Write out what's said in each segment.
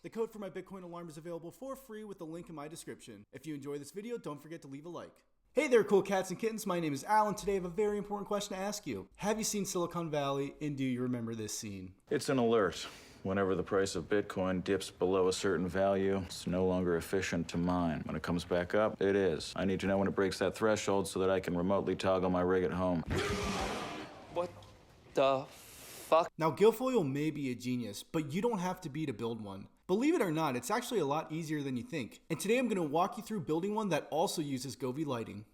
The code for my Bitcoin alarm is available for free with the link in my description. If you enjoy this video, don't forget to leave a like. Hey there, cool cats and kittens. My name is Alan. Today I have a very important question to ask you. Have you seen Silicon Valley, and do you remember this scene? It's an alert. Whenever the price of Bitcoin dips below a certain value, it's no longer efficient to mine. When it comes back up, it is. I need to know when it breaks that threshold so that I can remotely toggle my rig at home. What the fuck? Now, Guilfoyle may be a genius, but you don't have to be to build one. Believe it or not, it's actually a lot easier than you think. And today I'm going to walk you through building one that also uses Govee lighting.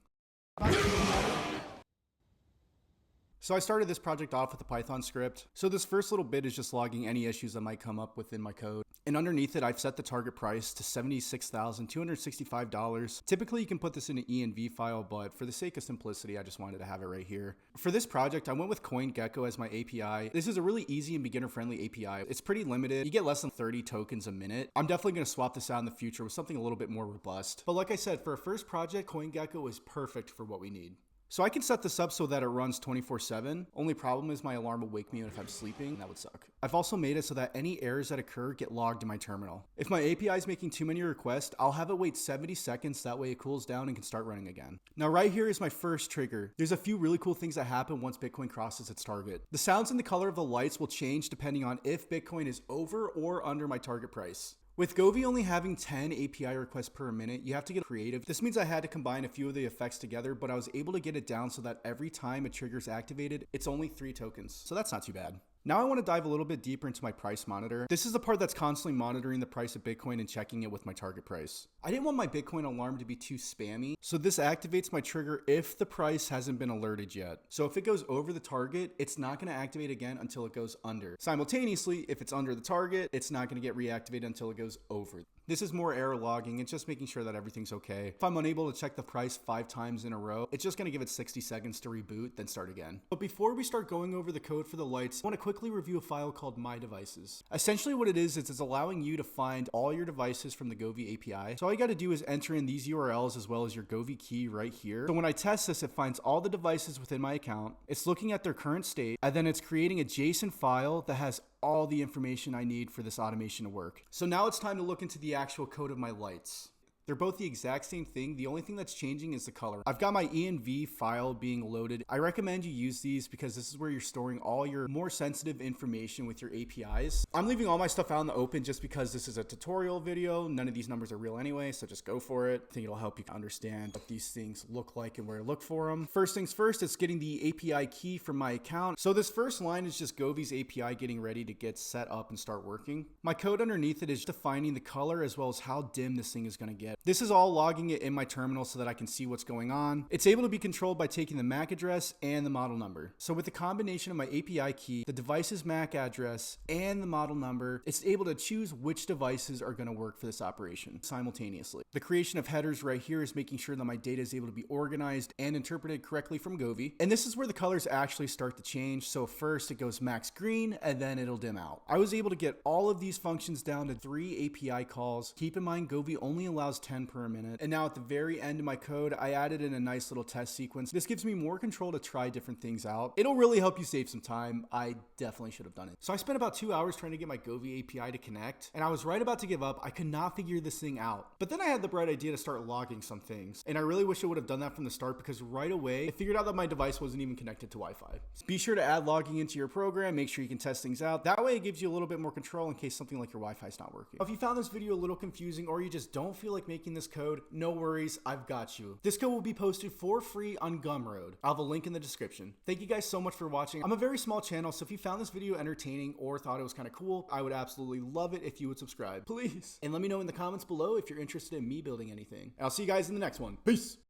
So I started this project off with a Python script. So this first little bit is just logging any issues that might come up within my code. And underneath it, I've set the target price to $76,265. Typically, you can put this in an env file, but for the sake of simplicity, I just wanted to have it right here. For this project, I went with CoinGecko as my API. This is a really easy and beginner-friendly API. It's pretty limited. You get less than 30 tokens a minute. I'm definitely going to swap this out in the future with something a little bit more robust. But like I said, for a first project, CoinGecko is perfect for what we need. So I can set this up so that it runs 24/7. Only problem is my alarm will wake me if I'm sleeping. That would suck. I've also made it so that any errors that occur get logged in my terminal. If my API is making too many requests, I'll have it wait 70 seconds. That way it cools down and can start running again. Now right here is my first trigger. There's a few really cool things that happen once Bitcoin crosses its target. The sounds and the color of the lights will change depending on if Bitcoin is over or under my target price. With Govee only having 10 API requests per minute, you have to get creative. This means I had to combine a few of the effects together, but I was able to get it down so that every time a trigger is activated, it's only 3 tokens. So that's not too bad. Now I want to dive a little bit deeper into my price monitor. This is the part that's constantly monitoring the price of Bitcoin and checking it with my target price. I didn't want my Bitcoin alarm to be too spammy, so this activates my trigger if the price hasn't been alerted yet. So if it goes over the target, it's not going to activate again until it goes under. Simultaneously, if it's under the target, it's not going to get reactivated until it goes over. This is more error logging. It's just making sure that everything's okay. If I'm unable to check the price 5 times in a row, it's just going to give it 60 seconds to reboot, then start again. But before we start going over the code for the lights, I want to quickly review a file called My Devices. Essentially what it is it's allowing you to find all your devices from the Govee API. So all you got to do is enter in these URLs as well as your Govee key right here. So when I test this, it finds all the devices within my account. It's looking at their current state, and then it's creating a JSON file that has all the information I need for this automation to work. So now it's time to look into the actual code of my lights. They're both the exact same thing. The only thing that's changing is the color. I've got my env file being loaded. I recommend you use these because this is where you're storing all your more sensitive information with your APIs. I'm leaving all my stuff out in the open just because this is a tutorial video. None of these numbers are real anyway, so just go for it. I think it'll help you understand what these things look like and where to look for them. First things first, it's getting the API key from my account. So this first line is just Govee's API getting ready to get set up and start working. My code underneath it is defining the color as well as how dim this thing is going to get. This is all logging it in my terminal so that I can see what's going on. It's able to be controlled by taking the MAC address and the model number. So with the combination of my API key, the device's MAC address, and the model number, it's able to choose which devices are going to work for this operation simultaneously. The creation of headers right here is making sure that my data is able to be organized and interpreted correctly from Govee. And this is where the colors actually start to change. So first it goes max green and then it'll dim out. I was able to get all of these functions down to 3 API calls. Keep in mind, Govee only allows 10 per minute. And now at the very end of my code, I added in a nice little test sequence. This gives me more control to try different things out. It'll really help you save some time. I definitely should have done it. So I spent about 2 hours trying to get my Govee API to connect, and I was right about to give up. I could not figure this thing out. But then I had the bright idea to start logging some things. And I really wish I would have done that from the start because right away, I figured out that my device wasn't even connected to Wi-Fi. So be sure to add logging into your program. Make sure you can test things out. That way it gives you a little bit more control in case something like your Wi-Fi is not working. If you found this video a little confusing or you just don't feel like making this code, no worries, I've got you. This code will be posted for free on Gumroad. I'll have a link in the description. Thank you guys so much for watching. I'm a very small channel, so if you found this video entertaining or thought it was kind of cool, I would absolutely love it if you would subscribe, please. And let me know in the comments below if you're interested in me building anything. I'll see you guys in the next one. Peace.